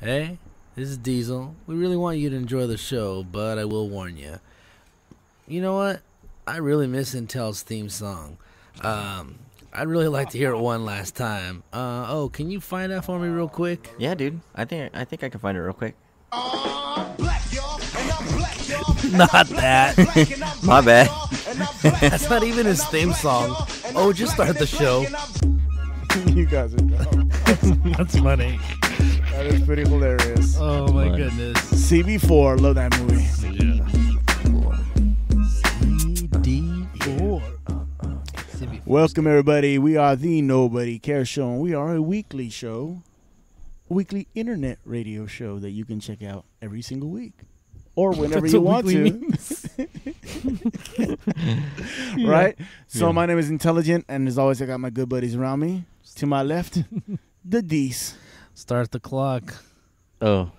Hey, this is Diesel. We really want you to enjoy the show, but I will warn you. You know what? I really miss Intel's theme song. I'd really like to hear it one last time. Can you find that for me real quick? Yeah, dude. I think I can find it real quick. Not that. My bad. That's not even his theme song. Oh, just start the show. You guys are dumb. That's funny. That is pretty hilarious. Oh my goodness. CB4, love that movie. CD4. Welcome everybody. We are the Nobody Cares Show, and we are a weekly show, a weekly internet radio show that you can check out every single week, or whenever you want to. Right? So my name is Intelligent, and as always, I got my good buddies around me. To my left, the D's. Start the clock. Oh,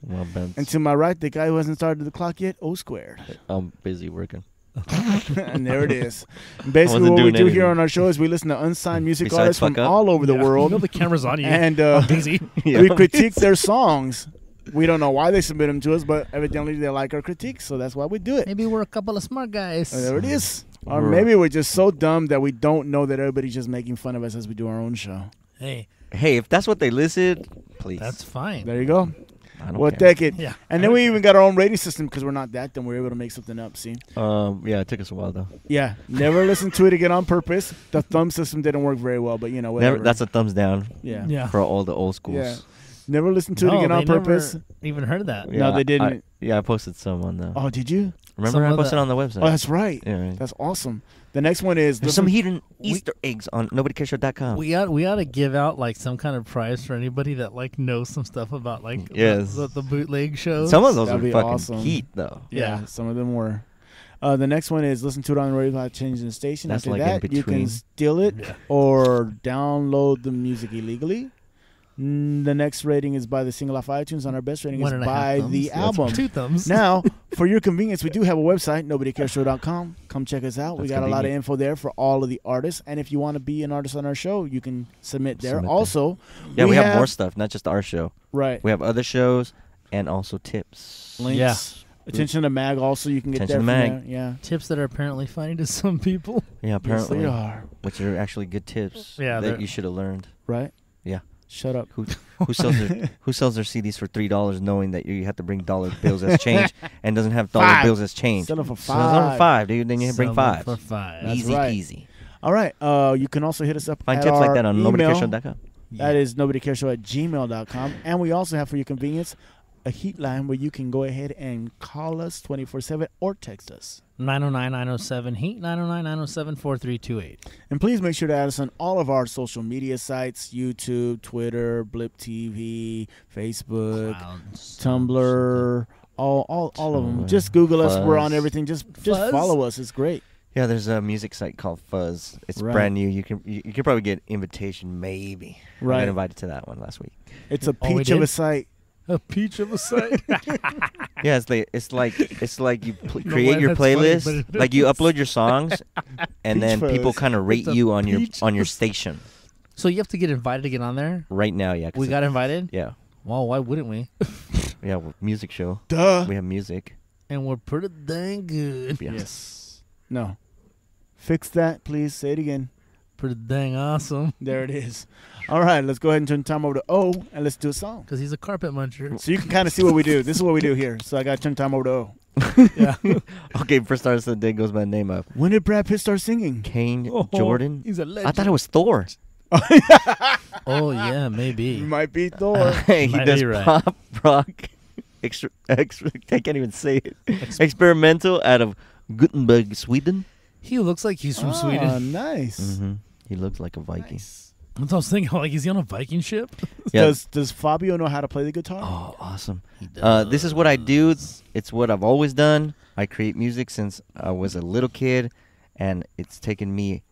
well, Ben. And to my right, the guy who hasn't started the clock yet, O squared. I'm busy working. And there it is. Basically, what we do here on our show is we listen to unsigned music artists from all over the world. You know the camera's on you. And busy. We critique their songs. We don't know why they submit them to us, but evidently they like our critiques, so that's why we do it. Maybe we're a couple of smart guys. And there it is. Or maybe we're just so dumb that we don't know that everybody's just making fun of us as we do our own show. Hey, if that's what they listed, please. that's fine. There you go. I don't We'll care. take it. Yeah. And then we even got our own rating system because we're not that dumb. We're able to make something up, see? Yeah, it took us a while though. Yeah. Never listen to it again on purpose. The thumb system didn't work very well, but you know, whatever. That's a thumbs down. Yeah. For all the old schools. Yeah. Never listen to it again on purpose. Even heard that. No, they didn't. I posted some on the. Oh, did you? Remember, I posted on the website. Oh, that's right. Yeah, right. That's awesome. The next one is There's some hidden Easter eggs on NobodyCaresShow.com. We ought to give out like some kind of prize for anybody that like knows some stuff about like Yes. the bootleg shows. Some of those That'd are be fucking awesome. heat though. Yeah, some of them were. The next one is listen to it on the radio without changing the station. That's After like that, in you can between. steal it or download the music illegally. The next rating is by the single off iTunes, and our best rating is by the album. 2 thumbs. Now, for your convenience, we do have a website, NobodyCaresShow.com. Come check us out. We got a lot of info there for all of the artists. And if you want to be an artist on our show, you can submit there. Also, we have more stuff, not just our show. Right. We have other shows and also tips. Links. Yeah. Attention to Mag also, you can get Attention there to from Mag. there. Yeah. Tips that are apparently funny to some people. Yeah, apparently. Yes, they are. Which are actually good tips Yeah, that you should have learned. Right? Yeah. Shut up. Who sells their CDs for $3 knowing that you have to bring dollar bills as change and doesn't have dollar bills as change? Sell them for Sell them for $5, dude. Then you bring Sell them five. for 5. That's Easy right. peasy. All right. You can also hit us up Find at tips our like that on email. NobodyCaresShow.com. That is nobodycareshow@gmail.com. And we also have, for your convenience, a heat line where you can go ahead and call us 24/7 or text us. 909-907-HEAT, 909-907-4328. And please make sure to add us on all of our social media sites: YouTube, Twitter, Blip TV, Facebook, Tumblr, all of them. Just Google us. We're on everything. Just follow us. It's great. Yeah, there's a music site called Fuzz. It's brand new. You can probably get invitation, maybe. Right. I got invited to that one last week. It's a peach of a site. A peach of a site. Yeah, it's like you create your playlist, funny, but like you upload your songs, and then Peach people Fuzz. kind of rate you on your station. So you have to get invited to get on there? Right now, yeah. We got invited? Yeah, Well, why wouldn't we? yeah. Music show. Duh. We have music. And we're pretty dang good. Yeah. Yes. No. Fix that, please. Say it again. Pretty dang awesome. There it is. All right, let's go ahead and turn time over to O, and let's do a song. Because he's a carpet muncher. So you can kind of see what we do. This is what we do here. So I got to turn time over to O. Yeah. Okay, first artist of the day goes by the name of When did Brad Pitt start singing? Cain Oh, Jordan. He's a legend. I thought it was Thor. Oh, yeah, maybe. Might be Thor. He Might does be right. pop rock. I can't even say it. Experimental out of Gothenburg, Sweden. He looks like he's from Oh, Sweden. nice. Mm-hmm. He looks like a Viking. Nice. That's what I was thinking. Like, is he on a Viking ship? Yeah. Does Fabio know how to play the guitar? Oh, awesome. He does. This is what I do. It's what I've always done. I create music since I was a little kid, and it's taken me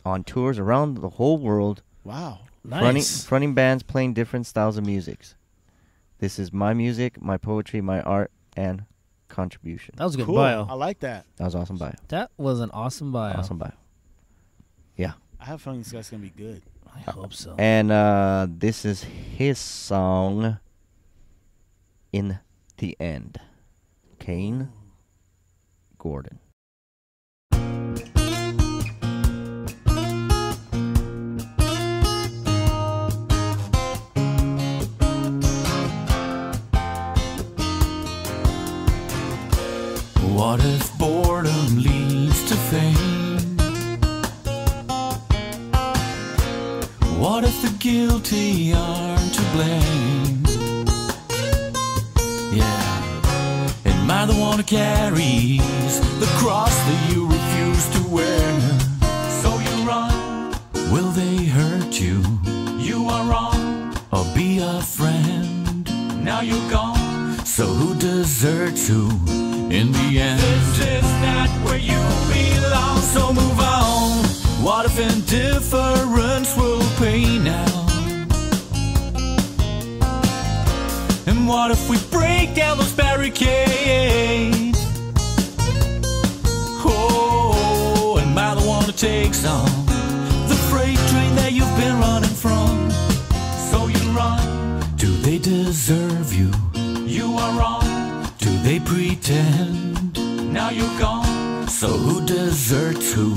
on tours around the whole world, Wow. Nice. fronting bands, playing different styles of music. This is my music, my poetry, my art, and contribution. That was a good Cool. bio. I like that. That was awesome bio. That was an awesome bio. Awesome bio. Yeah. I have a feeling this guy's going to be good. I hope so. And this is his song, in the End. Cain Gordon. What if boredom leads to fame? What if the guilty aren't to blame? Yeah, am I the one who carries the cross that you refuse to wear? So you run, will they hurt you? You are wrong, or be a friend. Now you're gone, so who deserts who? In the end, this is not where you belong, so move on. What if indifference will pay now? And what if we break down those barricades? Oh, am I the one who takes on the freight train that you've been running from? So you run, do they deserve you? You are wrong. Do they pretend? Now you're gone, so who deserts who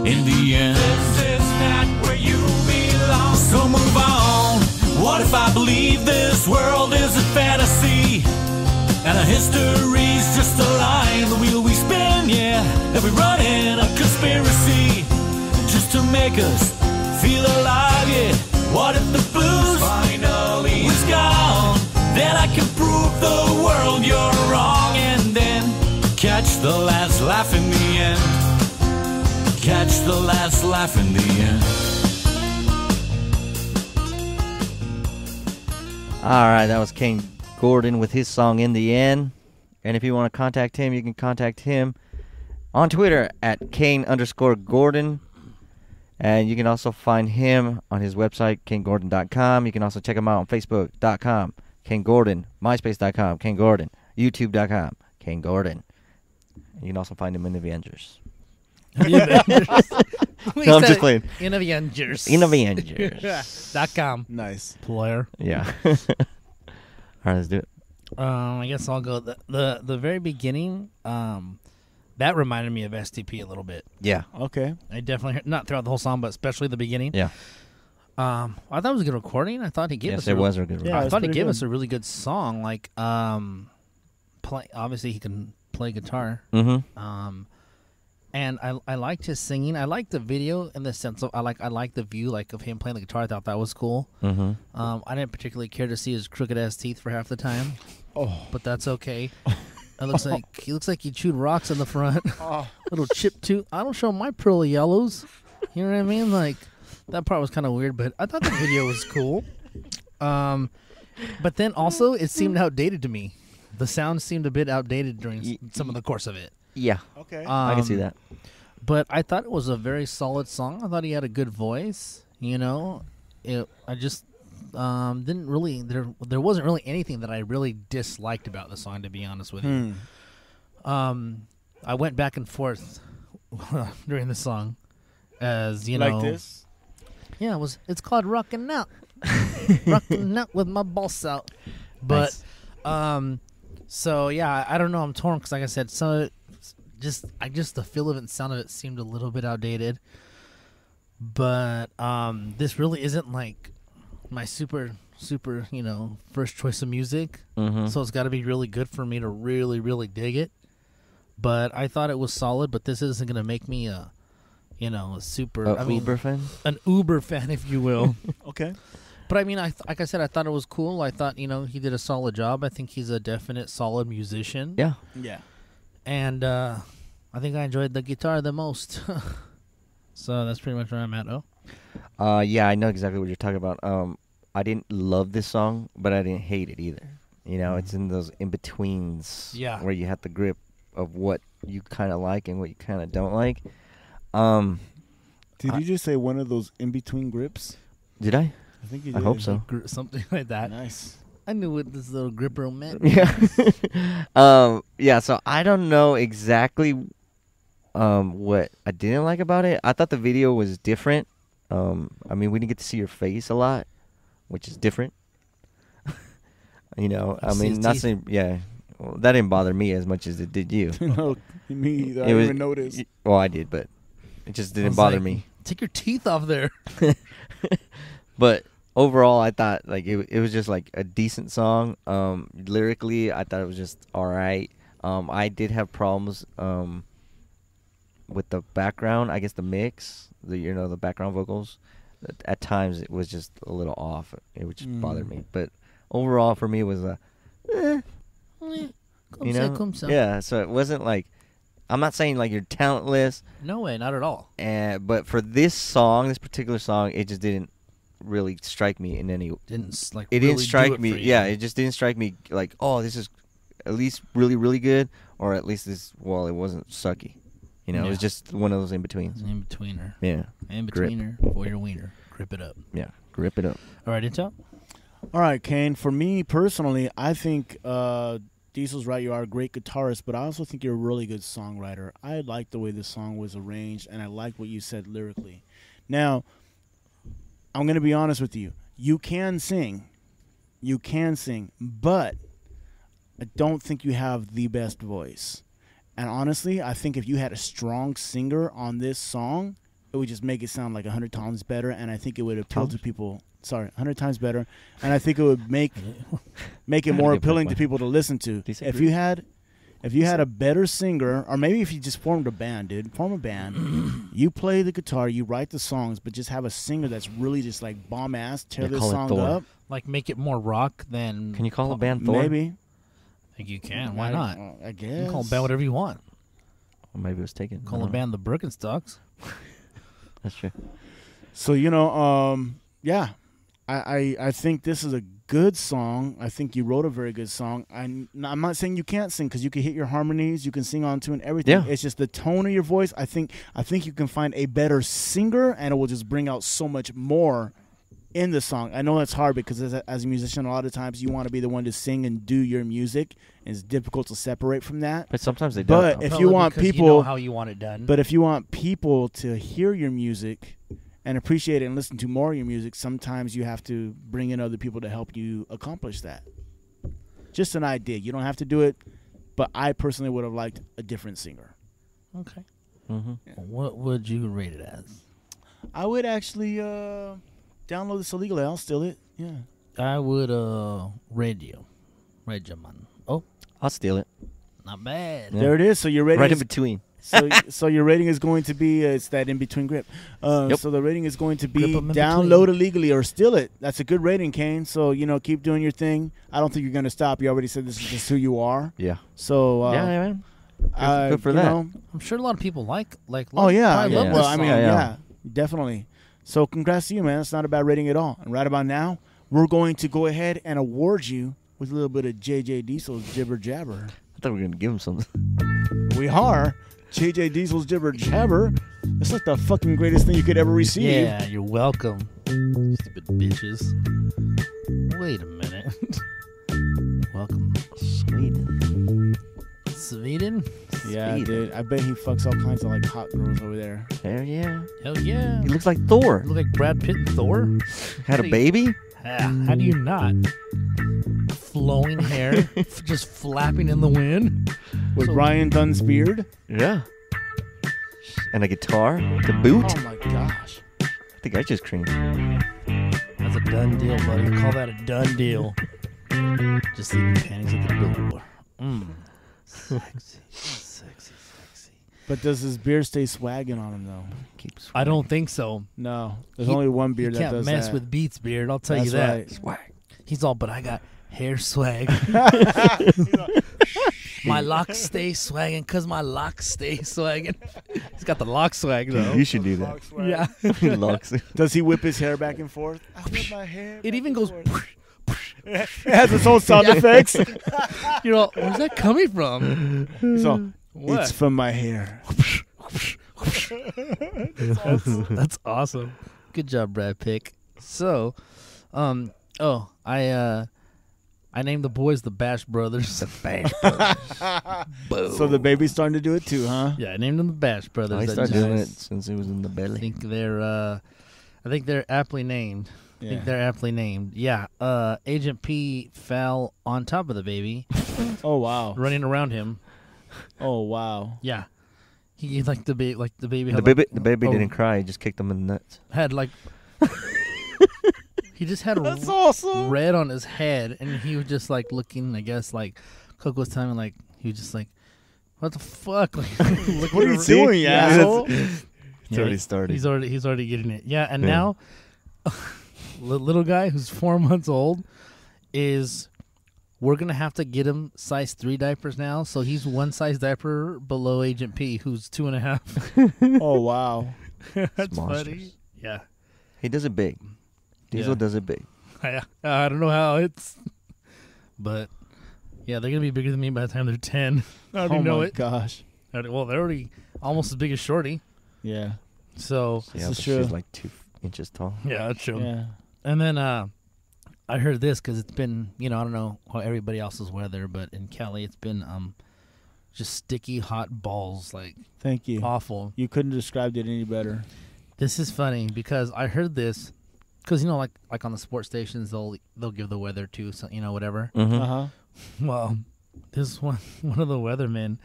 in the end? This is not where you belong, so move on. What if I believe this world is a fantasy and our history's just a line, the wheel we spin, yeah, that we run in a conspiracy just to make us feel alive, yeah. What if the blues finally is gone? Then I can prove the world you're wrong, and then catch the last laugh in the end. Catch the last laugh in the end. All right, that was Cain Gordon with his song In the End. And if you want to contact him, you can contact him on Twitter at Cain_Gordon. And you can also find him on his website, CainGordon.com. You can also check him out on Facebook.com. Cain Gordon, MySpace.com, Cain Gordon, YouTube.com, Cain Gordon. You can also find him in the Avengers. No, I'm just playing. In Avengers. In Avengers.com. Nice. Player. Yeah. All right, let's do it. I guess I'll go. The very beginning, that reminded me of STP a little bit. Yeah. Okay. I definitely, not throughout the whole song, but especially the beginning. Yeah. I thought it was a good recording. I thought he gave us. Yes, it was a good recording. Yeah, I thought he pretty gave good. us a really good song. Like, obviously he can play guitar. Mm-hmm. And I liked his singing. I liked the video in the sense of I like the view like of him playing the guitar. I thought that was cool. Mm-hmm. I didn't particularly care to see his crooked ass teeth for half the time. Oh. But that's okay. It looks like he chewed rocks in the front. Oh. Little chip tooth. I don't show my pearly yellows. You know what I mean? Like that part was kind of weird, but I thought the video was cool. But then also it seemed outdated to me. The sound seemed a bit outdated during some of the course of it. Yeah. Okay. I can see that. But I thought it was a very solid song. I thought he had a good voice. You know, I just didn't really there wasn't really anything that I really disliked about the song, to be honest with you. I went back and forth during the song, as you know. Like this? Yeah, it's called Rockin' Out. Rockin' Out with my balls out. But Nice. so yeah, I don't know. I'm torn because, like I said, the feel of it and sound of it seemed a little bit outdated. But this really isn't like my super first choice of music. Mm-hmm. So it's got to be really good for me to really, really dig it. But I thought it was solid. But this isn't going to make me a super. Uber fan? An Uber fan, if you will. Okay. But I mean, like I said, I thought it was cool. I thought he did a solid job. I think he's a definite solid musician. Yeah. Yeah. And I think I enjoyed the guitar the most. So that's pretty much where I'm at. Oh. Yeah, I know exactly what you're talking about. I didn't love this song, but I didn't hate it either. You know, it's in those in-betweens where you have the grip of what you kind of like and what you kind of don't like. Did you just say one of those in-between grips? Did I? I think you I did. hope so. Something like that. Nice. I knew what this little gripper meant. Yeah. Yeah, so I don't know exactly what I didn't like about it. I thought the video was different. I mean, we didn't get to see your face a lot, which is different. You know, I See mean, his not teeth? saying, yeah. Well, that didn't bother me as much as it did you. No, me either. I It didn't was- even notice. Well, I did, but it just I didn't was bother like, me. Take your teeth off there. But overall, I thought like it was just like a decent song. Lyrically, I thought it was just all right. I did have problems with the background. I guess the mix, the background vocals. At times, it was just a little off. It would just bother me. But overall, for me, it was a. Yeah. So it wasn't like. I'm not saying like you're talentless. No way, not at all. But for this particular song, it just didn't really strike me in any. Didn't It didn't strike me. Yeah, it just didn't strike me like, oh, this is at least really, really good, or at least it wasn't sucky. You know, it was just one of those in betweens. In betweener. Yeah. In Grip. betweener for your wiener. Grip it up. Yeah. Grip it up. All right, Intel. All right, Kane. For me personally, I think Diesel's right. You are a great guitarist, but I also think you're a really good songwriter. I like the way the song was arranged, and I like what you said lyrically. Now, I'm going to be honest with you. You can sing. You can sing, but I don't think you have the best voice. And honestly, I think if you had a strong singer on this song, it would just make it sound like 100 times better, and I think it would appeal to people. Sorry, 100 times better, and I think it would make it more appealing to people to listen to. If you had a better singer, or maybe if you just formed a band, form a band. You play the guitar, you write the songs, but just have a singer that's really just like bomb ass, tear this song up. Like make it more rock than. Can you call a band Thor? Maybe. I think you can. Why not? I guess. You can call a band whatever you want. Or maybe it was taken. Call a band the Birkenstocks. That's true. So yeah. I think this is a good song. I think you wrote a very good song. I'm not saying you can't sing because you can hit your harmonies, you can sing on tune, everything. Yeah. It's just the tone of your voice. I think you can find a better singer, and it will just bring out so much more in the song. I know that's hard because as a musician, a lot of times you want to be the one to sing and do your music, and it's difficult to separate from that. But sometimes they don't. But if Probably you want because people, you know how you want it done. but if you want people to hear your music and appreciate it and listen to more of your music, sometimes you have to bring in other people to help you accomplish that. Just an idea. You don't have to do it, but I personally would have liked a different singer. Okay. Mm-hmm. What would you rate it as? I would actually download this illegally. I'll steal it. Yeah. I would radio man. Oh, I'll steal it. not bad. Yeah. There it is. So your rating Right in is, between. so your rating is going to be it's that in between grip. Yep. So the rating is going to be Grip 'em in download between. illegally or steal it. That's a good rating, Kane. So keep doing your thing. I don't think you're going to stop. You already said this is just who you are. Yeah. So Yeah, man. Good for you that. know, I'm sure a lot of people like. oh yeah, probably love yeah. this well, I mean, song. yeah, definitely. So congrats to you, man. It's not a bad rating at all. And right about now, we're going to go ahead and award you with a little bit of J.J. Diesel's Jibber Jabber. I thought we were going to give him something. We are J.J. Diesel's Jibber Jabber. It's like the fucking greatest thing you could ever receive. Yeah, you're welcome. Stupid bitches. Wait a minute. Welcome, Sweden. Sweden. Yeah, Sweden. dude. I bet he fucks all kinds of like hot girls over there. Hell yeah. Hell yeah. He looks like Thor. You look like Brad Pitt and Thor. Had a baby? How do you not? Flowing hair, just flapping in the wind. With Ryan Dunn's beard. Yeah. And a guitar to boot. Oh my gosh. I think ice cream. That's a done deal, buddy. Call that a done deal. Just leave your panties at the door. Sexy, sexy, sexy. But does his beard stay swagging on him though? Keeps I don't think so. No. There's only one beard You that can't does mess that. with Beats beard. I'll tell That's you that. right. swag. He's all, but I got hair swag. My locks stay swagging because my locks stay swagging. He's got the lock swag though. You should do that. Yeah. Locks. Does he whip his hair back and forth? I whip my hair. It back even and goes. forth. It has its own sound effects. You're all, where's that coming from? So What? it's from my hair. That's awesome. Good job, Brad Pitt. So, I named the boys the Bash Brothers. The Bash Brothers. Boom. So the baby's starting to do it too, huh? Yeah, I named them the Bash Brothers. I That started just- doing it since it was in the I belly. think they're aptly named. Yeah. I think they're aptly named. Yeah. Agent P fell on top of the baby, Oh wow. running around him. Oh wow. Yeah. He the baby. The baby didn't cry. He just kicked him in the nuts. Had like. He just had That's awesome. red on his head, and he was just like looking. I guess like Coco was telling me, like he was just like, "What the fuck? Like, look What are you at- doing, you Yeah. asshole? It's already started. He's already getting it. Yeah, and Yeah. now little guy who's 4 months old is. We're gonna have to get him size 3 diapers now, so he's 1 size diaper below Agent P, who's 2.5. Oh wow. That's monstrous. funny. Yeah, He does it big. Diesel Yeah. does it big. I don't know how it's, but yeah, they're gonna be bigger than me by the time they're 10. I already Oh know my it. gosh. Well, they're already almost as big as Shorty. Yeah. So Yeah, is but true. she's like 2 inches tall. yeah, that's true. Yeah. And then I heard this because it's been, I don't know how everybody else's weather, but in Cali it's been just sticky hot balls, like Thank you. awful. You couldn't have described it any better. This is funny because I heard this because like on the sports stations they'll give the weather too, so whatever. Mm-hmm. Uh-huh. Well, this one of the weathermen,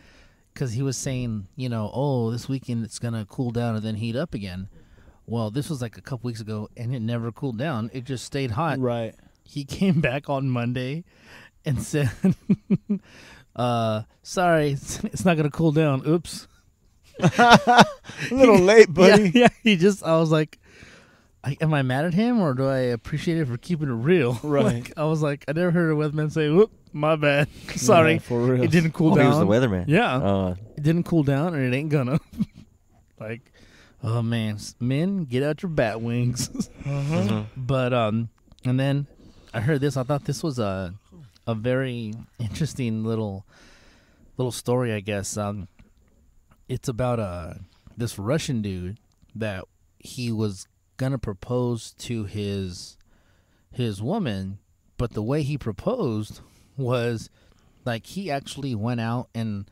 because he was saying, oh, this weekend it's gonna cool down and then heat up again. Well, this was like a couple weeks ago and it never cooled down. It just stayed hot. Right. He came back on Monday and said, sorry, it's not gonna cool down. Oops. A little late, buddy. Yeah. I was like, am I mad at him or do I appreciate it for keeping it real? Right. Like, I was like, I never heard a weatherman say, whoop, my bad. Sorry. Yeah, for real. It didn't cool He down. was the weatherman. Yeah. It didn't cool down and it ain't gonna. Like, oh man, men, get out your bat wings. Mhm. But and then I heard this. I thought this was a very interesting little story, I guess. It's about this Russian dude that he was gonna propose to his woman, but the way he proposed was like he actually went out and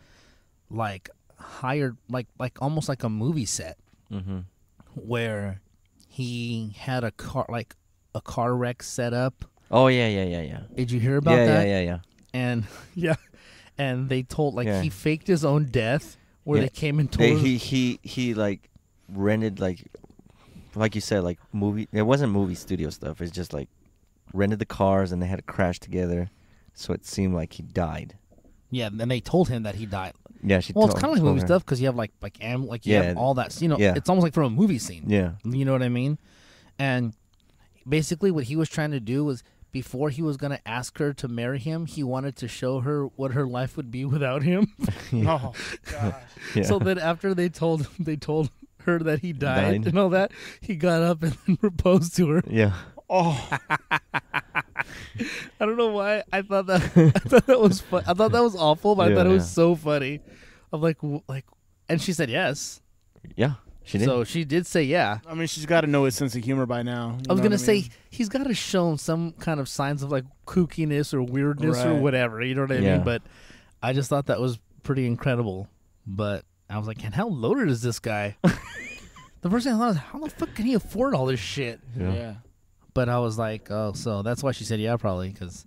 like hired like almost like a movie set Mm-hmm. where he had a car wreck set up. Oh yeah. Did you hear about Yeah, that? yeah. And and they told Yeah. he faked his own death where Yeah. they came and told him. He like rented like you said, like movie. It wasn't movie studio stuff. It's just like rented the cars and they had to crash together, so it seemed like he died. Yeah, and they told him that he died. Yeah, she. Well, it's told- kind of like told movie her. stuff because you have like you Yeah. have all that. Yeah. It's almost like from a movie scene. Yeah. You know what I mean? And basically, what he was trying to do was before he was going to ask her to marry him, he wanted to show her what her life would be without him. Oh, gosh. Yeah. So then after they told her that he died Died. and all that, he got up and then proposed to her. Yeah. Oh, I don't know why I thought that was fun. I thought that was awful, but I Yeah, thought it was yeah. so funny. I'm like, and she said yes. Yeah. She did. So she did say yeah. I mean, she's got to know his sense of humor by now. I was gonna say he's got to show some kind of signs of like kookiness or weirdness or Right. whatever. You know what I Yeah. mean? But I just thought that was pretty incredible. But I was like, and how loaded is this guy? The first thing I thought was, how the fuck can he afford all this shit? Yeah. But I was like, oh, so that's why she said yeah, probably because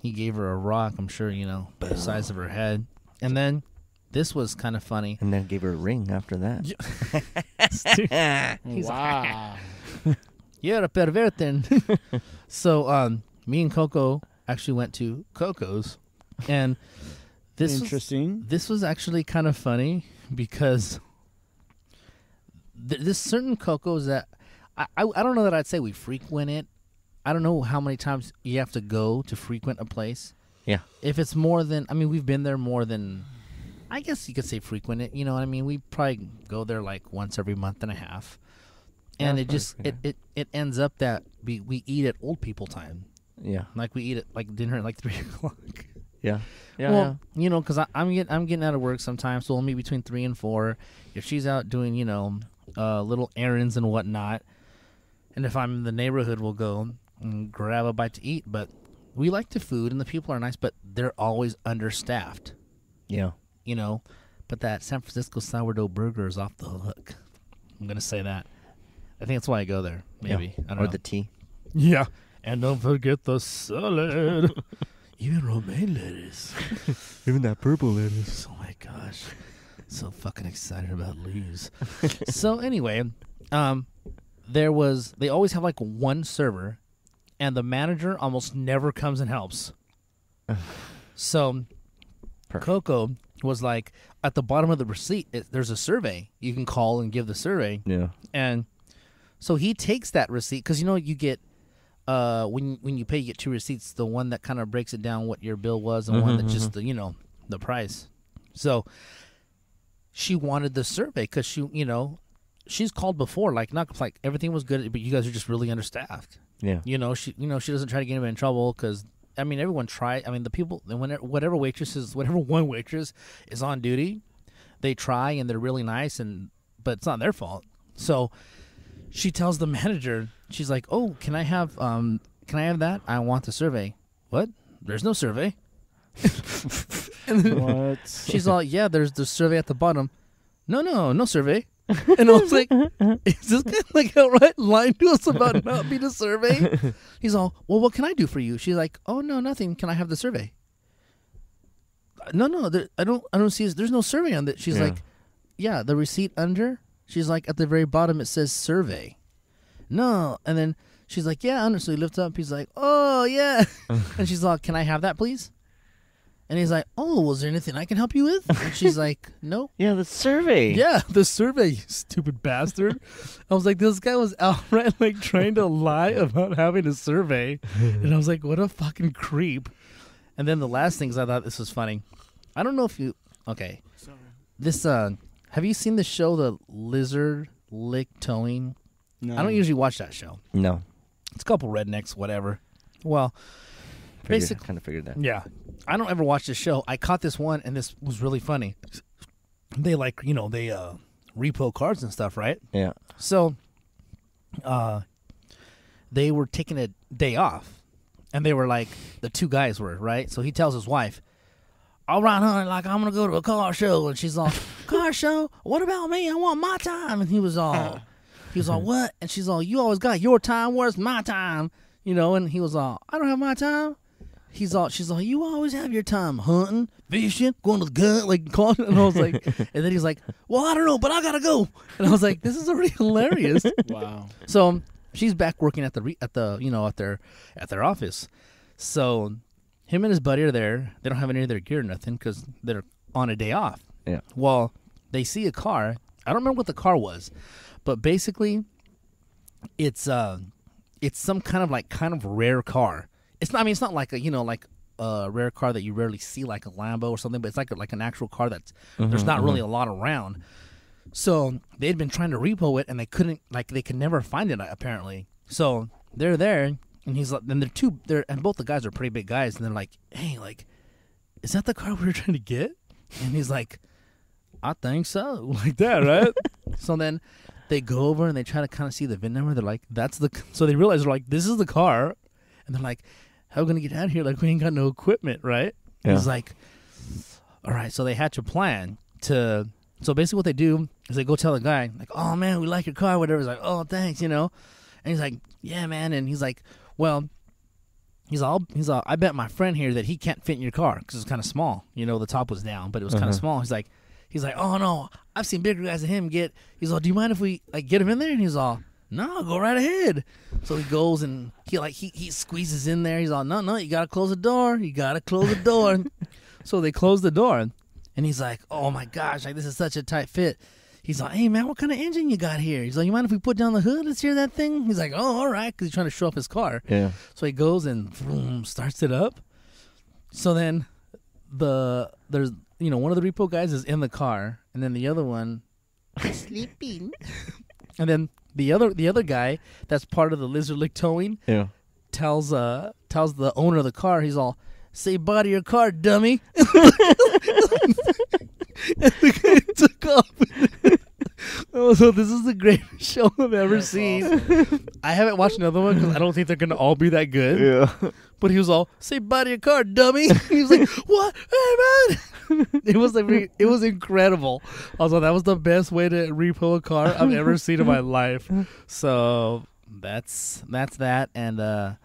he gave her a rock. I'm sure the size of her head. And then this was kind of funny. And then gave her a ring after that. He's Wow. You're a pervertin. So, me and Coco actually went to Coco's, and Interesting. This was actually kind of funny because this certain Coco's that I don't know that I'd say we frequent it. I don't know how many times you have to go to frequent a place. Yeah. If it's more than, I mean, we've been there more than, I guess you could say frequent it. You know what I mean? We probably go there like once every month and a half. And Yeah, it just, probably, it ends up that we eat at old people time. Yeah. Like we eat at like dinner at like 3 o'clock. Yeah. Yeah. Well, because I'm getting out of work sometimes, so we'll meet between 3 and 4. If she's out doing, little errands and whatnot, and if I'm in the neighborhood, we'll go and grab a bite to eat. But we like the food, and the people are nice, but they're always understaffed, yeah. But that San Francisco sourdough burger is off the hook. I'm gonna say that. I think that's why I go there. Maybe Yeah. I don't Or know. the tea. Yeah. And don't forget the salad. Even romaine lettuce. Even that purple lettuce. Oh my gosh. So fucking excited about leaves. So anyway, they always have like one server, and the manager almost never comes and helps. So Perfect. Coco was like, at the bottom of the receipt, there's a survey. You can call and give the survey. Yeah. And so he takes that receipt, because you get when you pay, you get two receipts. The one that kind of breaks it down what your bill was, and one that just the price. So she wanted the survey because she's called before, like not like everything was good, but you guys are just really understaffed. Yeah. She doesn't try to get anybody in trouble, because everyone tried. The people, whatever one waitress is on duty, they try and they're really nice, but it's not their fault. So she tells the manager, she's like, "Oh, can I have that? I want the survey." What? There's no survey. And then What? she's all, "Yeah, there's the survey at the bottom." No survey. And I was like, "Is this guy like outright lying to us about not being a survey?" He's all, "Well, what can I do for you?" She's like, "Oh no, nothing. Can I have the survey?" No, I don't see. There's no survey on that. She's like, "Yeah, the receipt under." She's like, at the very bottom it says survey. No, and then she's like, "Yeah, under." So he lifts up. He's like, "Oh yeah," and she's like, "Can I have that, please?" And he's like, "Oh, was there anything I can help you with?" And she's like, "No." Yeah, the survey. Yeah, the survey, you stupid bastard. I was like, this guy was outright like trying to lie about having a survey. And I was like, what a fucking creep. And then the last things, I thought this was funny. I don't know if you, okay. Sorry. This, have you seen the show, The Lizard Lick Towing? No. I don't usually watch that show. No. It's a couple rednecks, whatever. Well, basically, kind of figured that. yeah. I don't ever watch this show. I caught this one, and this was really funny. They they repo cars and stuff, right? Yeah. So, they were taking a day off, and they were like, the two guys were, right? So he tells his wife, "All right, honey, like I'm gonna go to a car show," and she's all, "Car show? What about me? I want my time." And he was all, "What?" And she's all, "You always got your time. Where's my time?" And he was all, "I don't have my time." She's all, "You always have your time hunting, fishing, going to the gut, like calling." And I was like, and then he's like, "Well, I don't know, but I gotta go." And I was like, this is already hilarious. Wow. So she's back working at their office. So him and his buddy are there. They don't have any of their gear or nothing because they're on a day off. Yeah. Well, they see a car. I don't remember what the car was, but basically, it's some kind of rare car. It's not like a rare car that you rarely see, like a Lambo or something, but it's like an actual car that's there's not really a lot around. So they'd been trying to repo it, and they could never find it apparently. So they're there, and he's like, and and both the guys are pretty big guys, and they're like, "Hey, like, is that the car we were trying to get?" And he's like, "I think so," like that, right? So then they go over and they try to kind of see the VIN number. They're like, so they realize, they're like, this is the car, and they're like, "How are we gonna get out of here? Like, we ain't got no equipment, right?" Yeah. He's like, "All right." So they hatch a plan to. So basically, what they do is they go tell the guy, like, "Oh man, we like your car, whatever." He's like, "Oh, thanks," And he's like, "Yeah, man." And he's like, "Well," he's all. "I bet my friend here that he can't fit in your car because it's kind of small. The top was down, but it was kind of small." He's like, "Oh no, I've seen bigger guys than him get." He's all, "Do you mind if we get him in there?" And he's all, "No, go right ahead." So he goes and he squeezes in there. He's all, No, you gotta close the door. You gotta close the door." So they close the door, and he's like, "Oh my gosh, like this is such a tight fit." He's like, "Hey man, what kind of engine you got here?" He's like, "You mind if we put down the hood? Let's hear that thing." He's like, "Oh, all right," because he's trying to show off his car. Yeah. So he goes and starts it up. So then there's one of the repo guys is in the car, and then the other one is sleeping. And then the other guy that's part of the Lizard Lick Towing tells the owner of the car, he's all, "Say bye to your car, dummy." And the guy took off. Oh, so this is the greatest show I've ever seen. Awesome. I haven't watched another one because I don't think they're gonna all be that good. Yeah. But he was all, "Say bye to your car, dummy." He was like, "What? Hey man!" It was incredible. Also, that was the best way to repo a car I've ever seen in my life. So that's that. And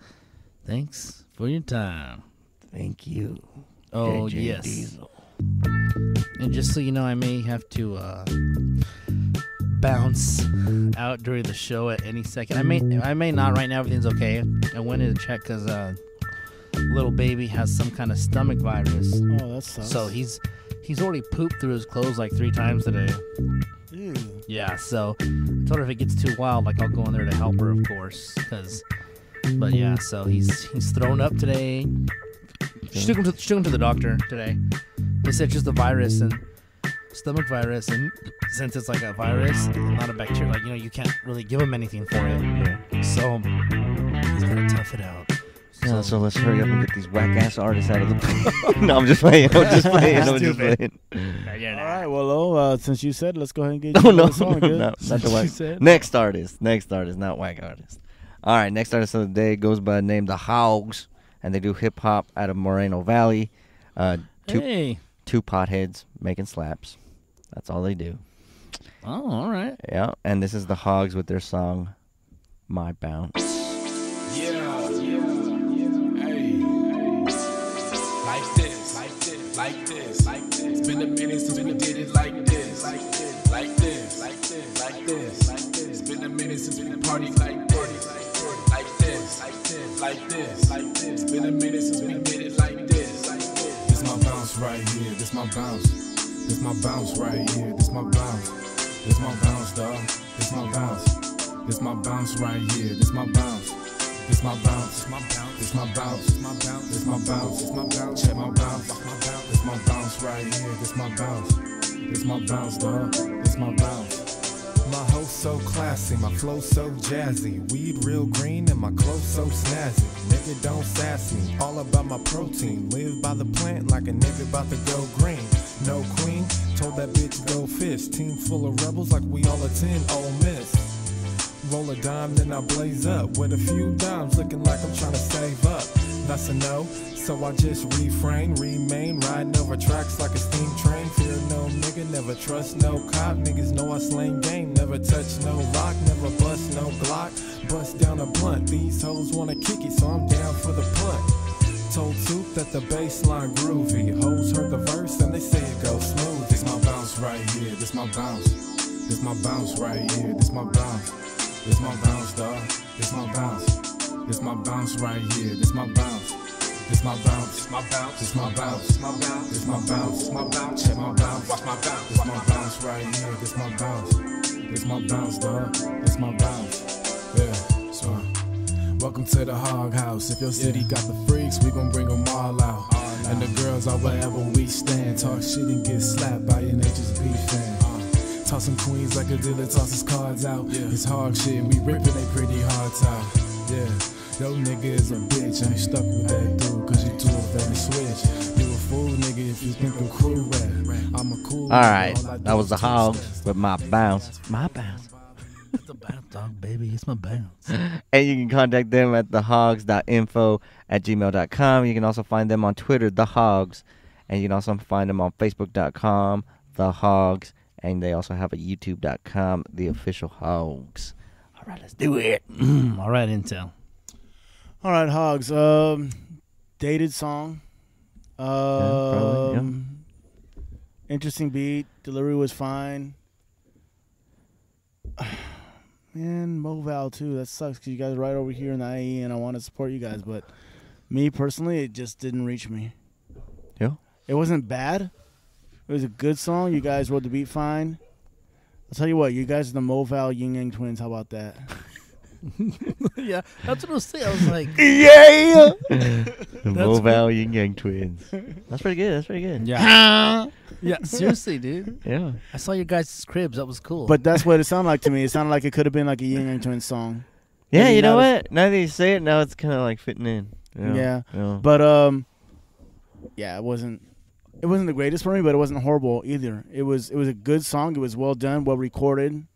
thanks for your time. Thank you. Oh, JJ yes. Diesel. And just so you know, I may have to bounce out during the show at any second. I may not. Right now, everything's okay. I went in to check because little baby has some kind of stomach virus. Oh, that sucks. So he's already pooped through his clothes like 3 times today. Ew. Yeah. So I told her if it gets too wild, like I'll go in there to help her, of course. But yeah, so he's thrown up today. She took him to the doctor today. They said just a virus and stomach virus, and since it's like a virus, not a bacteria, like you can't really give him anything for it. Yeah. So he's gotta tough it out. So let's hurry up and get these whack ass artists out of the. No, I'm just playing. I'm just playing. All right, well, since you said, let's go ahead and get Oh you no, the song. no, not the whack. Said? Next artist, not whack artist. All right, next artist of the day goes by the name the H.A.W.G.S, and they do hip hop out of Moreno Valley. Hey. 2 potheads making slaps. That's all they do. Oh, all right. Yeah, and this is the Hogs with their song "My Bounce." Yeah. Hey. Like this. It's been a minute since we did it like this. Like this. It's been a minute since we partied like this. Like this. It's been a minute since we did it like this. This my bounce right here. This my bounce. This my bounce right here. This my bounce. This my bounce, dog. This my bounce. This my bounce right here. This my bounce. This my bounce. This my bounce. This my bounce. This my bounce. This my bounce. Check my bounce. This my bounce right here. This my bounce. This my bounce, dog. This my bounce. My host so classy, my flow so jazzy. Weed real green and my clothes so snazzy. Nigga don't sass me, all about my protein. Live by the plant like a nigga about to go green. No queen, told that bitch go fish. Team full of rebels like we all attend Ole Miss. Roll a dime, then I blaze up with a few dimes, looking like I'm trying to save up. That's a no, so I just refrain, remain, riding over tracks like a steam train. Fear no nigga, never trust no cop. Niggas know I slang game, never touch no rock, never bust no Glock. Bust down a blunt, these hoes wanna kick it, so I'm down for the punt. Told Tooth that the bassline groovy. Hoes heard the verse and they say it goes smooth. This my bounce right here, this my bounce. This my bounce right here, this my bounce. This my bounce, dog. This my bounce. This my bounce right here. This my bounce. This my bounce. This my bounce. This my bounce. This my bounce. This my bounce. This my bounce. Check my bounce. Watch my bounce. This my bounce right here. This my bounce. This my bounce, dog. This my bounce. Yeah. So, welcome to the Hog House. If your city got the freaks, we gon' bring them all out. And the girls are wherever we stand. Talk shit and get slapped by an HSB fan. Tossing queens like a dealer tosses cards out. It's hog shit, we ripping they pretty hearts out. Yeah, yo nigga is a bitch. I ain't stuck with that dude, cause you too old to switch. You a fool nigga if you think I'm cool rap. I'm a cool. Alright, that was the Hogs with My Bounce. My Bounce. It's the bounce, dog, baby. It's my bounce. And you can contact them at thehogs.info@gmail.com. You can also find them on Twitter, The Hogs. And you can also find them on Facebook.com, The Hogs. And they also have a YouTube.com, The Official Hogs. All right, let's do it. All right, Intel. All right, Hogs. Dated song. Probably, Interesting beat. Delivery was fine. Man, Moval too. That sucks because you guys are right over here in the IE, and I want to support you guys. But me personally, it just didn't reach me. Yeah. It wasn't bad. It was a good song. You guys wrote the beat fine. I'll tell you what. You guys are the Moval Yin Yang twins. How about that? Yeah, that's what I was saying. I was like, Yeah. The Moval Yin Yang twins. That's pretty good. That's pretty good. yeah. Yeah, seriously, dude. Yeah. I saw your guys' cribs. That was cool. But that's what it sounded like to me. It sounded like it could have been like a Yin Yang twins song. Yeah, Maybe you know not what? Now that you say it, now it's kind of like fitting in. Yeah. Yeah. But yeah, it wasn't the greatest for me, but it wasn't horrible either. It was a good song. It was well done, well recorded,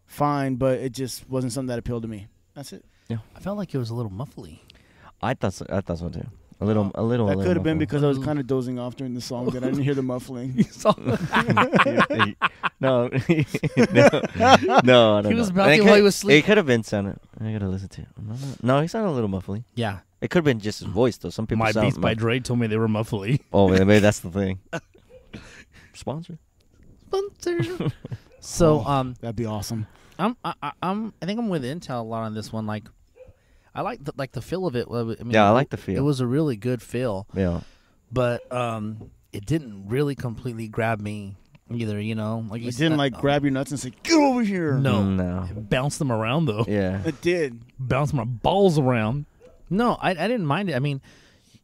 fine, but it just wasn't something that appealed to me. That's it. Yeah. I felt like it was a little muffly. I thought so too. A little. That could have been muffled. because I was kind of dozing off during the song that I didn't hear the muffling. No, no. He was mouthing while he was It sleeping. could have been sounded. I gotta listen to it. No, he sounded a little muffly. Yeah. It could have been just his voice though. Some people My sound. Beats by Dre told me they were muffly. Oh, maybe that's the thing. Sponsor. So That'd be awesome. I think I'm with Intel a lot on this one. Like, I like the feel of it. I mean, Yeah, I like the feel. It was a really good feel, Yeah. but it didn't really completely grab me either. You know, like you It didn't like grab your nuts and say, "Get over here." No. It bounced them around though. Yeah. It did. Bounced my balls around. No, I didn't mind it. I mean,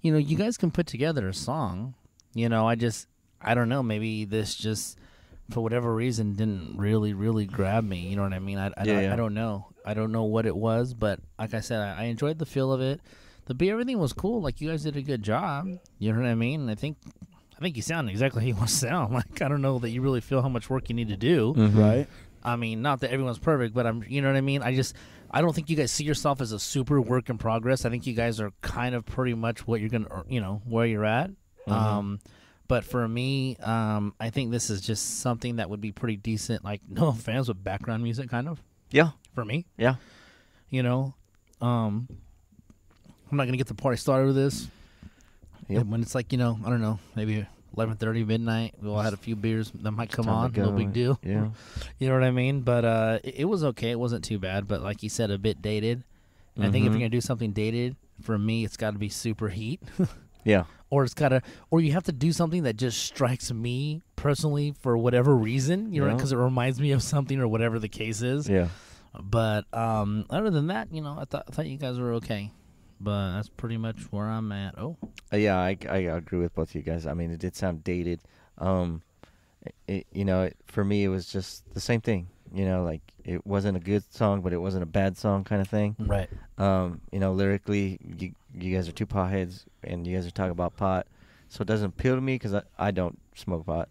you know, you guys can put together a song. You know, I don't know. Maybe this just, for whatever reason, didn't really grab me. You know what I mean? I don't know. I don't know what it was, but like I said, I enjoyed the feel of it. The beat, everything was cool. Like, you guys did a good job. You know what I mean? I think you sound exactly how you want to sound. Like, I don't know that you really feel how much work you need to do. Mm-hmm. Right. I mean, not that everyone's perfect, but you know what I mean? I don't think you guys see yourself as a super work in progress. I think you guys are kind of pretty much what you're going to, you know, where you're at. Mm-hmm. But for me, I think this is just something that would be pretty decent. Like, no offense, with background music, kind of. Yeah. For me. Yeah. You know, I'm not going to get the party started with this. Yep. And when it's like, you know, I don't know, maybe 11:30, midnight, we all had a few beers, that might come Time on, to no go. big deal. Yeah. You know what I mean? But it was okay. It wasn't too bad. But like you said, a bit dated. I think if you're going to do something dated, for me, it's got to be super heat. Yeah. Or you have to do something that just strikes me personally for whatever reason, you know, Yeah. because it reminds me of something or whatever the case is. Yeah. But other than that, you know, I thought you guys were okay. But that's pretty much where I'm at. Oh, Yeah, I agree with both of you guys. I mean, it did sound dated. You know, for me, it was just the same thing. You know, like, it wasn't a good song, but it wasn't a bad song kind of thing. right. You know, lyrically, you guys are two potheads, and you guys are talking about pot, so it doesn't appeal to me because I don't smoke pot.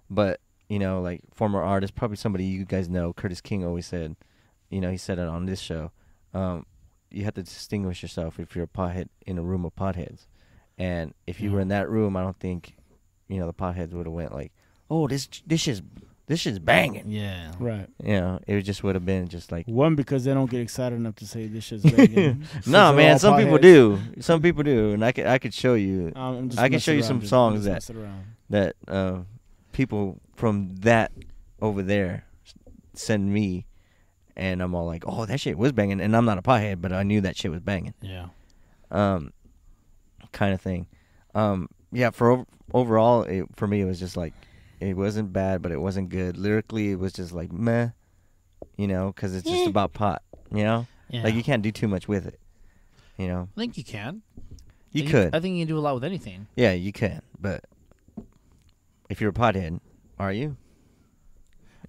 But, you know, like, former artist, probably somebody you guys know, Curtis King always said, you know, he said it on this show, you have to distinguish yourself if you're a pothead in a room of potheads. And if you were in that room, I don't think, you know, the potheads would have went like, oh, this shit's banging. Yeah. Right. You know, it just would have been just like, One, because they don't get excited enough to say this shit's banging. no, man, some people potheads. do. Some people do, and I could show you. I'm just I can messing show you around, some just songs messing around. that people from that over there send me, and I'm all like, oh, that shit was banging, and I'm not a pothead, but I knew that shit was banging. Yeah. Kind of thing. Yeah, for overall, for me, it was just like, it wasn't bad, but it wasn't good. Lyrically, it was just like, meh, you know, because it's just about pot, you know? Yeah. Like, you can't do too much with it, you know? I think you can. You could. I think you can do a lot with anything. Yeah, you can, but if you're a pothead, are you?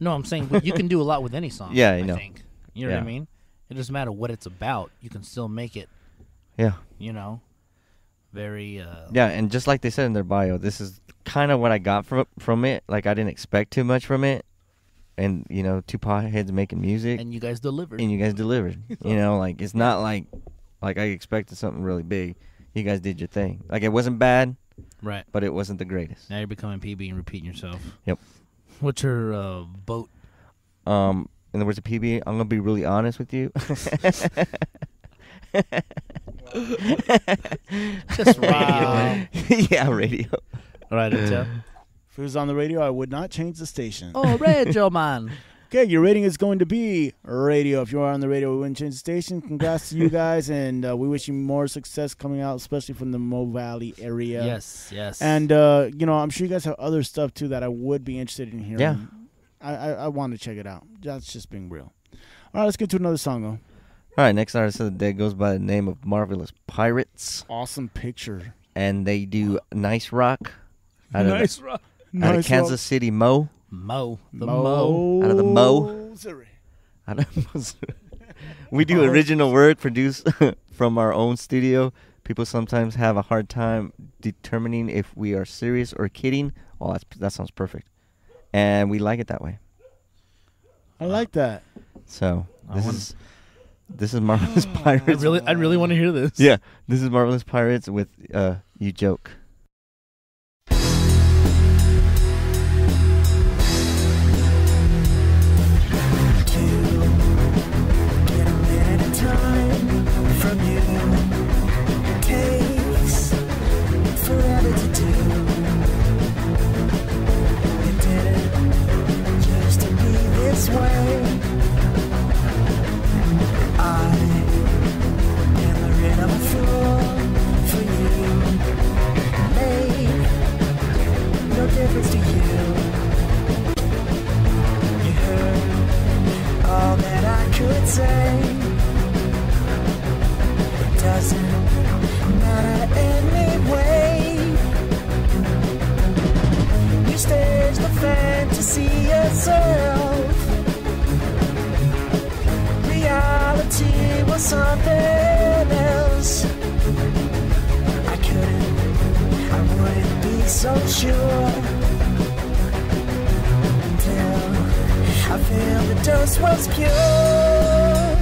No, I'm saying you can do a lot with any song. Yeah, I I know. think. You know what I Yeah. mean? It doesn't matter what it's about. You can still make it, Yeah. you know, very... Yeah, and just like they said in their bio, this is kind of what I got from it. Like, I didn't expect too much from it. And, you know, two potheads making music. And you guys delivered. And you guys delivered. You know, like, it's not like I expected something really big. You guys did your thing. Like, it wasn't bad, Right. but it wasn't the greatest. Now you're becoming PB and repeating yourself. Yep. What's your boat? In the words of PB, I'm going to be really honest with you. Just radio. Yeah, radio. All right, Intel. If it was on the radio, I would not change the station. Oh, radio man. Okay, your rating is going to be radio. If you are on the radio, we wouldn't change the station. Congrats to you guys, and we wish you more success coming out, especially from the Mo Valley area. Yes. And, you know, I'm sure you guys have other stuff, too, that I would be interested in hearing. Yeah. I want to check it out. That's just being real. All right, let's get to another song, though. All right, next artist of the day goes by the name of Marvelous Pirates. Awesome picture. And they do Nice Rock. rock. Out of Kansas City, Mo. Mo. The Mo. Mo. Out of the Mo. Missouri. Out of Missouri. We do original work produced from our own studio. People sometimes have a hard time determining if we are serious or kidding. Well, that sounds perfect. And we like it that way. I like that. So, I this want- is... This is Marvelous Pirates. I really want to hear this. Yeah, this is Marvelous Pirates with You Joke. Time from you takes forever to do. You did it just to be this way. I am the rid of a fool for you. Made no difference to you. You heard all that I could say. Doesn't matter anyway. You staged the fantasy yourself. Reality was something else. I wouldn't be so sure until I feel the dust was pure.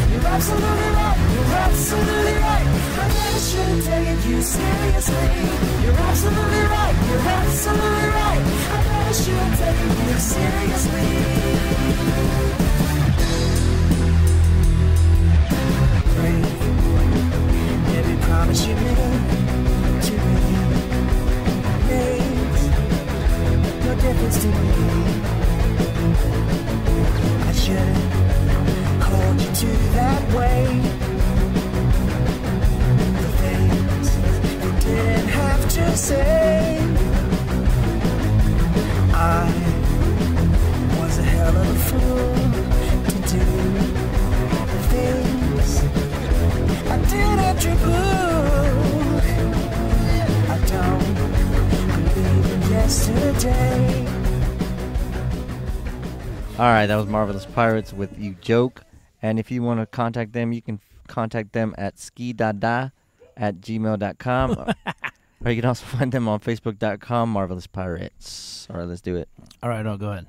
You're absolutely right, you're absolutely right. I never should have taken you seriously. You're absolutely right, you're absolutely right. I never should have taken you seriously. Brave, every promise you made to me makes no difference to me. I should hold you to that way. The things you didn't have to say. I was a hell of a fool to do things I didn't do. I don't believe in yesterday. All right, that was Marvelous Pirates with You Joke. And if you want to contact them, you can contact them at skidada@gmail.com. Or you can also find them on facebook.com, Marvelous Pirates. All right, let's do it. All right, no, go ahead.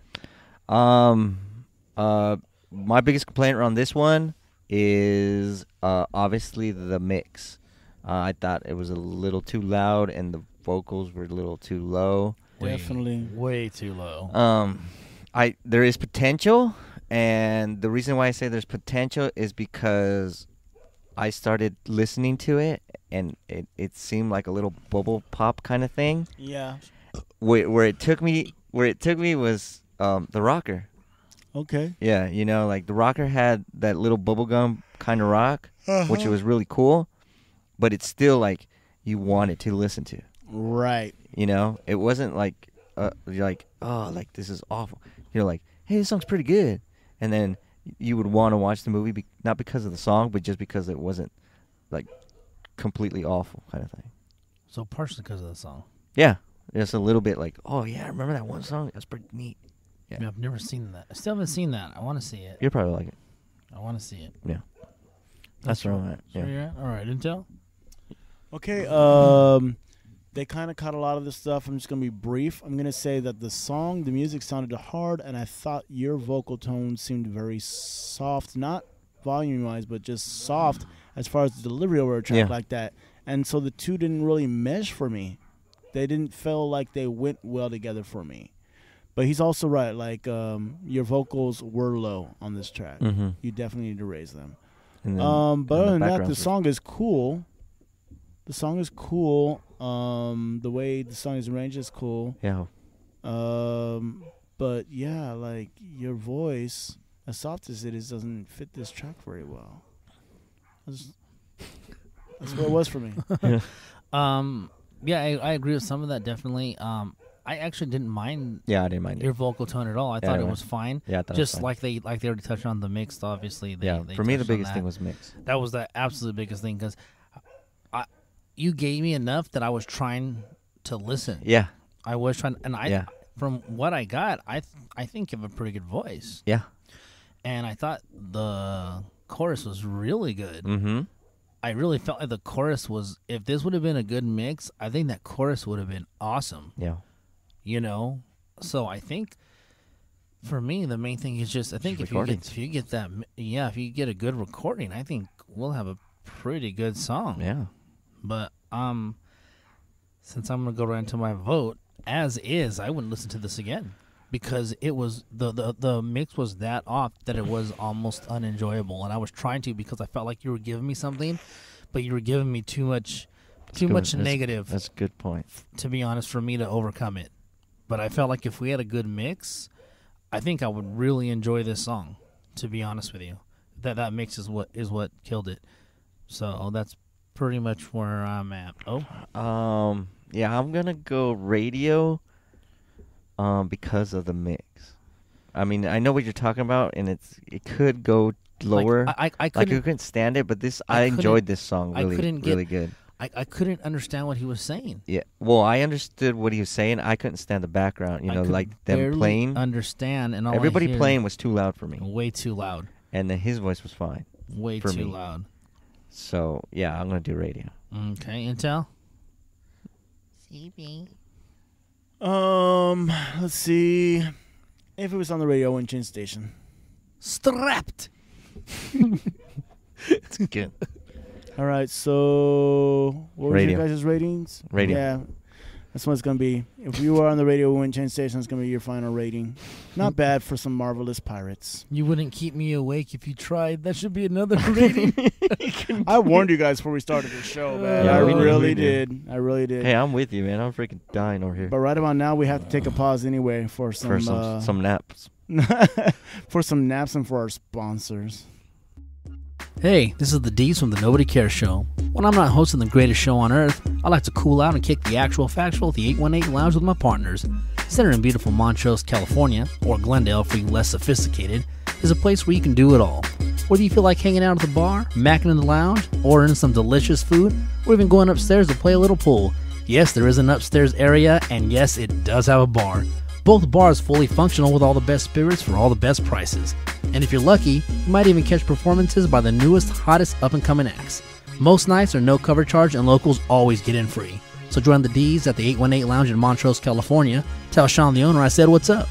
My biggest complaint on this one is obviously the mix. I thought it was a little too loud and the vocals were a little too low. Definitely. Way too low. There is potential, and the reason why I say there's potential is because I started listening to it, and it seemed like a little bubble pop kind of thing. Yeah. Where it took me was the rocker. Okay. Yeah, you know, like the rocker had that little bubblegum kind of rock, which was really cool, but it's still like you wanted to listen to. Right. You know, it wasn't like you're like, oh, like this is awful. You're like, hey, this song's pretty good, and then you would want to watch the movie not because of the song, but just because it wasn't like completely awful kind of thing. So partially because of the song. Yeah, just a little bit like, oh yeah, I remember that one song. That's pretty neat. Yeah. I mean, I've never seen that. I still haven't seen that. I want to see it. You'll probably like it. I want to see it. Yeah. That's where I'm at. That's where you're at? All right, Intel? Okay, they kind of cut a lot of this stuff. I'm just going to be brief. I'm going to say that the music sounded hard, and I thought your vocal tone seemed very soft, not volume-wise, but just soft as far as the delivery over a track like that. And so the two didn't really mesh for me. They didn't feel like they went well together for me. But he's also right. Like, your vocals were low on this track. Mm-hmm. You definitely need to raise them. And then, but other than that, the song is cool. The song is cool. The way the song is arranged is cool. Yeah. But yeah, like your voice, as soft as it is, doesn't fit this track very well. That's what it was for me. Yeah, I agree with some of that, definitely. I actually didn't mind. Yeah, I didn't mind your vocal tone at all. I thought it was fine. Yeah, I thought just it was fine. like they already touched on the mix. Obviously, they for me the biggest thing was mix. That was the absolute biggest thing because you gave me enough that I was trying to listen. Yeah, I was trying, and from what I got, I think you have a pretty good voice. Yeah, and I thought chorus was really good. Mm-hmm. I really felt like the chorus was, if this would have been a good mix, I think that chorus would have been awesome. Yeah. You know? So I think, for me, the main thing is just, I think if you get that, if you get a good recording, I think we'll have a pretty good song. Yeah. But, since I'm going to go right into my vote, as is, I wouldn't listen to this again. Because it was, the mix was that off that it was almost unenjoyable. And I was trying to, because I felt like you were giving me something, but you were giving me too much negative. That's a good point. To be honest, for me to overcome it. But I felt like if we had a good mix, I think I would really enjoy this song, to be honest with you. That mix is what killed it. So that's pretty much where I'm at. Yeah, I'm gonna go radio. Because of the mix. I mean, I know what you're talking about, and it could go lower. I couldn't stand it, but I enjoyed this song really good. I couldn't understand what he was saying. Yeah, well, I understood what he was saying. I couldn't stand the background, like them playing. Understand, and all everybody playing was too loud for me. Way too loud. And then his voice was fine. Way for too me. loud. So yeah, I'm gonna do radio. Okay, Intel. CB. Let's see. If it was on the radio, I wouldn't change station. Strapped. It's good. All right, so what was your guys' ratings? Radio. Yeah, that's what it's going to be. If you were on the radio, we wouldn't change station. It's going to be your final rating. Not bad for some marvelous pirates. You wouldn't keep me awake if you tried. That should be another rating. I warned you guys before we started the show, man. Yeah, I we really did. I really did. Hey, I'm with you, man. I'm freaking dying over here. But right about now, we have to take a pause anyway for some naps. For some naps and for our sponsors. Hey, this is the D's from the Nobody Cares Show. When I'm not hosting the greatest show on earth, I like to cool out and kick the actual factual at the 818 Lounge with my partners. Centered in beautiful Montrose, California, or Glendale for you less sophisticated, is a place where you can do it all. Whether you feel like hanging out at the bar, macking in the lounge, ordering some delicious food, or even going upstairs to play a little pool. Yes, there is an upstairs area, and yes, it does have a bar. Both bars fully functional with all the best spirits for all the best prices. And if you're lucky, you might even catch performances by the newest, hottest up-and-coming acts. Most nights are no cover charge and locals always get in free. So join the D's at the 818 Lounge in Montrose, California. Tell Sean the owner I said what's up.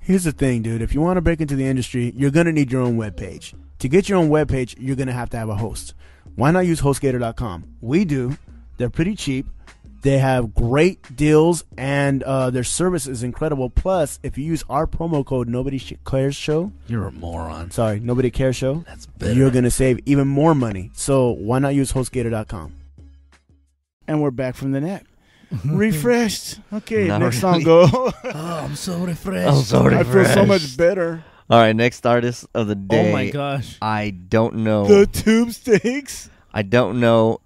Here's the thing, dude. If you want to break into the industry, you're going to need your own webpage. To get your own webpage, you're going to have a host. Why not use HostGator.com? We do. They're pretty cheap. They have great deals, and their service is incredible. Plus, if you use our promo code Nobody Cares Show, you're a moron. Sorry, Nobody Cares Show. That's better. You're gonna save even more money. So why not use HostGator.com? And we're back from the net. Refreshed. Okay, Not next really. song go. Oh, I'm so refreshed. I'm so I feel so refreshed. much better. All right, next artist of the day. Oh my gosh. I don't know. The Tubesteaks. I don't know.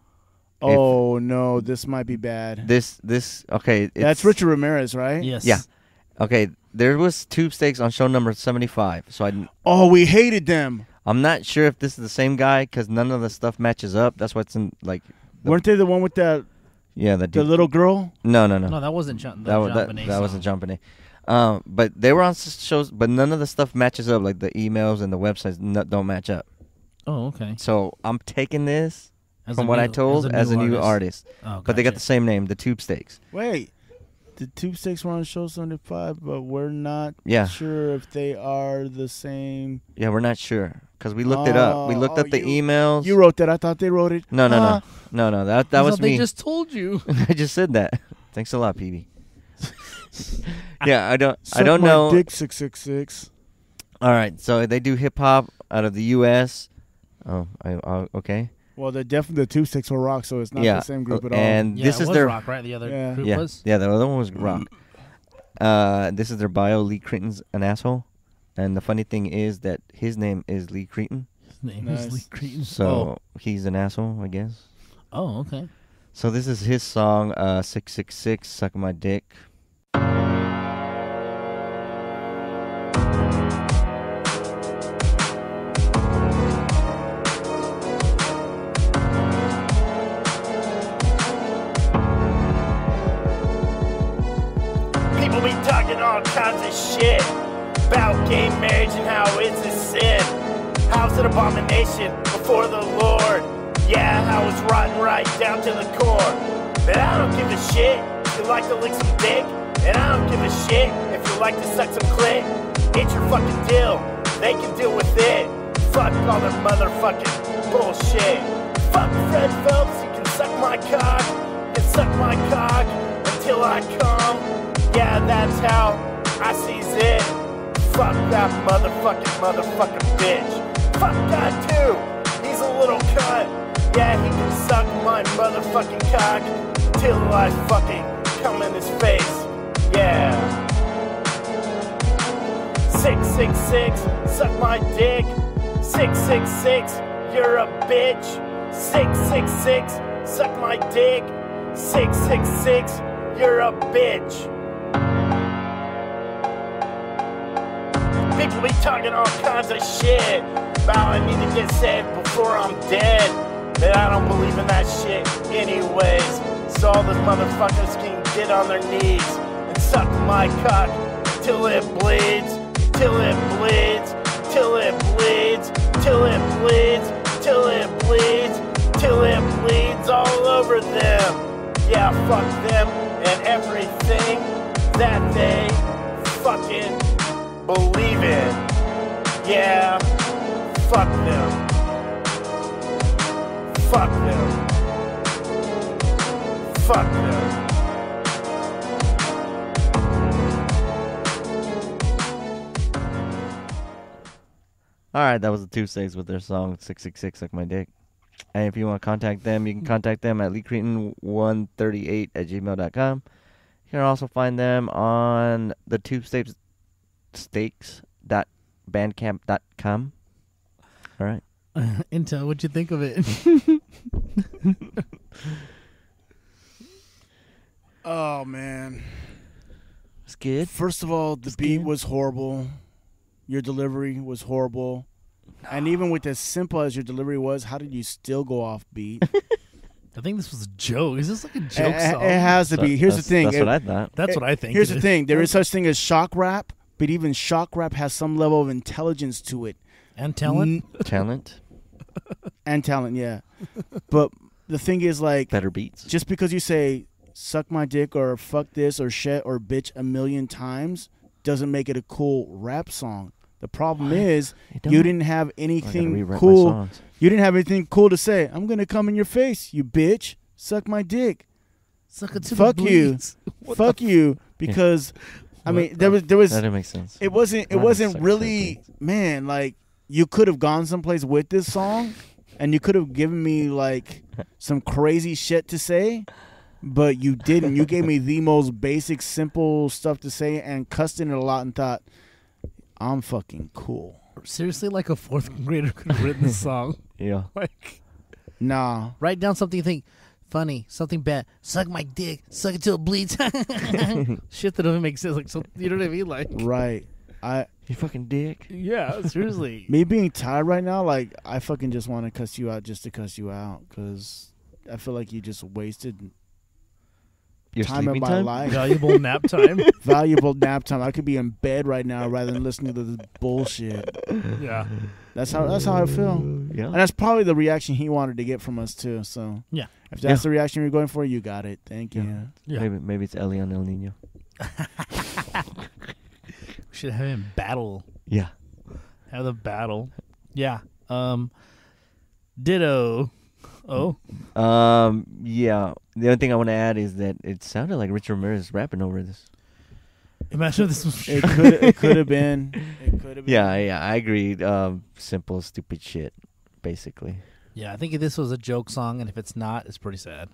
Oh no, this might be bad. This okay. That's Richard Ramirez, right? Yes. Yeah. Okay, there was Tubesteaks on show number 75. So Oh, we hated them. I'm not sure if this is the same guy because none of the stuff matches up. That's what's in like. Weren't they the one with the little girl? No. No, that wasn't John. That wasn't John Bonet. But they were on shows, but none of the stuff matches up. Like the emails and the websites don't match up. Oh, okay. So I'm taking this As from a what new- I told as a new artist. Oh, But they got gotcha. the same name, the Tubesteaks. Wait, the Tubesteaks were on show 75, but we're not Yeah. sure if they are the same. Yeah, we're not sure because we looked it up. We looked up the emails. You wrote that. I thought they wrote it. No. That was They me. just told you. I just said that. Thanks a lot, PB. Yeah, I don't Suck my know. Dick 666. All right, so they do hip hop out of the U.S. Oh, okay. Well, they're definitely the Tubesteaks were rock, so it's not the same group at all. And Yeah, this it is was their rock, right? The other group was. Yeah, the other one was rock. This is their bio. Lee Creighton's an asshole, and the funny thing is that his name is Lee Creighton, His name Nice. is Lee Creighton. so he's an asshole, I guess. Oh, okay. So this is his song, 666, Suck My Dick. an abomination before the Lord. Yeah, I was rotten right down to the core. But I don't give a shit if you like to lick some dick. And I don't give a shit if you like to suck some clit. It's your fucking deal, they can deal with it. Fuck all their motherfucking bullshit. Fuck Fred Phelps, you can suck my cock. You can suck my cock until I come. Yeah, that's how I sees it. Fuck that motherfucking bitch. Fuck that too, he's a little cunt. Yeah, he can suck my motherfucking cock till I fucking come in his face. Yeah. 666, suck my dick. 666, you're a bitch. 666, suck my dick. 666, you're a bitch. People be talking all kinds of shit about I need to get saved before I'm dead. But I don't believe in that shit anyways. So all the motherfuckers can get on their knees and suck my cock till it bleeds, till it bleeds, till it bleeds, till it bleeds, till it bleeds, till it bleeds all over them. Yeah, fuck them and everything that they fucking believe in. Yeah, fuck them. Fuck them. Fuck them. All right, that was the Tubesteaks with their song 666 Suck My Dick. And if you want to contact them, you can contact them at leecretin138@gmail.com. You can also find them on the tubesteaks.bandcamp.com. All right. Intel, what'd you think of it? Oh, man. It's good. First of all, the beat was horrible. Your delivery was horrible. And even with as simple as your delivery was, how did you still go off beat? I think this was a joke. Is this like a joke song? It has to be. Here's the thing. That's what I thought. That's what I think. Here's the thing. There is such thing as shock rap, but even shock rap has some level of intelligence to it. And talent? Talent. And talent, yeah. But the thing is, like, Better beats. just because you say suck my dick or fuck this or shit or bitch a million times doesn't make it a cool rap song. The problem is you didn't have anything cool. You didn't have anything cool to say. I'm going to come in your face, you bitch. Suck my dick. Suck it to Fuck the you. bleeds. Fuck you. Because, I mean, there was. That didn't make sense. It wasn't really, man, like, you could have gone someplace with this song and you could have given me, like, some crazy shit to say, but you didn't. You gave me the most basic, simple stuff to say and cussed in it a lot and thought, I'm fucking cool. Seriously, like a fourth grader could have written this song. Yeah. Like, nah. write down something you think funny, something bad. Suck my dick. Suck it till it bleeds. Shit that doesn't make sense. Like, so, you know what I mean? Like, Right. You fucking dick. yeah, seriously. Me being tired right now, like, I fucking just want to cuss you out just to cuss you out because I feel like you just wasted Your time of sleeping my time? life. Valuable nap time. Valuable nap time. I could be in bed right now rather than listening to this bullshit. Yeah. That's how I feel. Yeah. And that's probably the reaction he wanted to get from us too. So Yeah. if that's the reaction you're going for, you got it. Thank you. Yeah. Maybe it's Ellie on El Nino. We should have him battle. Yeah. Have the battle. Yeah. Ditto. Oh. Yeah. The only thing I want to add is that it sounded like Rich Ramirez rapping over this. Imagine if this was It could have been. It could have been. Yeah, I agree. Simple, stupid shit, basically. Yeah, I think if this was a joke song, and if it's not, it's pretty sad.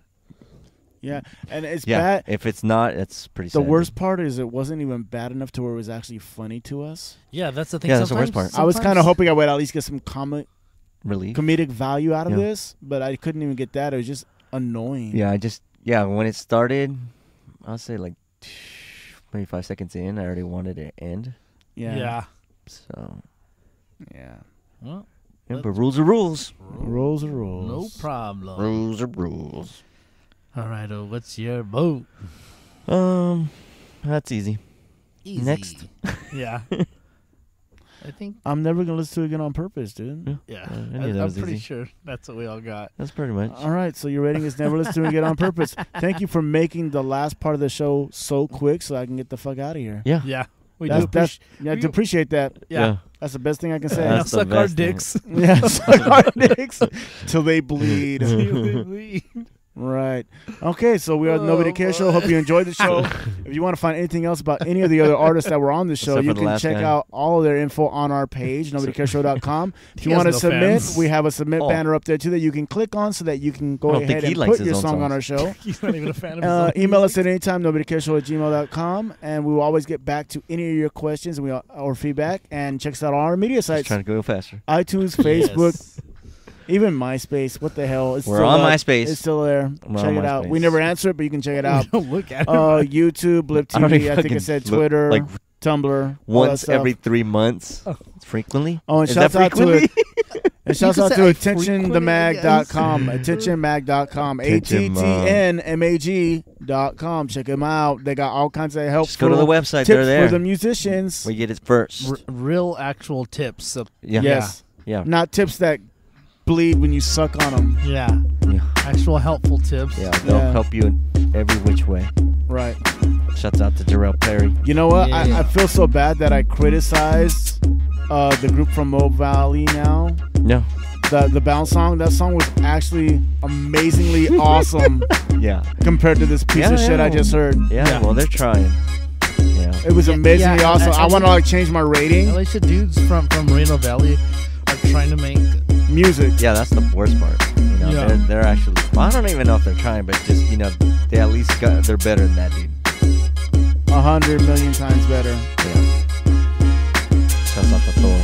Yeah, and it's Yeah, bad. if it's not, it's pretty The sad. worst part is it wasn't even bad enough to where it was actually funny to us. Yeah, that's the thing. Yeah, that's the worst part. I was kind of hoping I would at least get some Relief. comedic value out of Yeah. this, but I couldn't even get that. It was just annoying. Yeah, when it started, I'll say like maybe 5 seconds in, I already wanted it to end. Yeah. So, Yeah. Well, yeah, but rules are rules. Rules are rules. no problem. Rules are rules. All right, what's your vote? That's easy. Easy. Next. Yeah. I think. I'm never gonna listen to it again on purpose, dude. Yeah, any of that I'm was pretty easy. sure that's what we all got. That's pretty much. All right, so your rating is never listen to it again on purpose. Thank you for making the last part of the show so quick, so I can get the fuck out of here. Yeah. Yeah, we That's, do. I appreciate that. Yeah. That's the best thing I can say. That's the Suck our best thing. dicks. Yeah, suck our dicks till they bleed. Right. Okay, so we are the Nobody Cares Show. Hope you enjoyed the show. If you want to find anything else about any of the other artists that were on the show, Except for you the can last check guy. out all of their info on our page, nobodycareshow.com. If you He has want to no submit, fans. we have a submit Oh. banner up there too that you can click on so that you can I go don't think ahead he and likes put his your own song on songs. our show. He's not even a fan of his own Email us music. at anytime, nobodycareshow@gmail.com, and we will always get back to any of your questions or feedback. And check us out on our media Just sites, trying to go faster. iTunes, Facebook, Yes. even MySpace. What the hell? It's We're still on up. MySpace. It's still there. We're Check on it out. MySpace. We never answer it, but you can check it out. Don't look at him. YouTube, Blip I don't TV. even I think it fucking said look, Twitter, like, Tumblr, all that Once stuff. every 3 months. Frequently? Oh, and Is shouts that out to frequently? it. And shouts You out just to said attentionthemag.com. Attentionmag.com. ATTNMAG.com. Check them out. They got all kinds of helpful Just go to the website. tips They're there. for the musicians. We get it first. Real actual tips. So, Yeah. Yes. Yeah. Not tips that bleed when you suck on them. yeah. Yeah. Actual helpful tips. Yeah. They'll Yeah. help you in every which way. Right. Shouts out to Jarrell Perry. You know what? Yeah. I feel so bad that I criticized the group from Mo Valley now. No. The Bounce song. That song was actually amazingly awesome Yeah. compared to this piece Yeah, of shit I yeah. just heard. Yeah. Yeah. Well, they're trying. Yeah. It was amazingly yeah, awesome. and- I want to change my rating. Alicia dudes from Reno Valley are trying to make Music. Yeah, that's the worst part. You know, Yeah. they're actually. Well, I don't even know if they're trying, but just they at least they're better than that dude. 100 million times better. Yeah. Shouts out to Thor.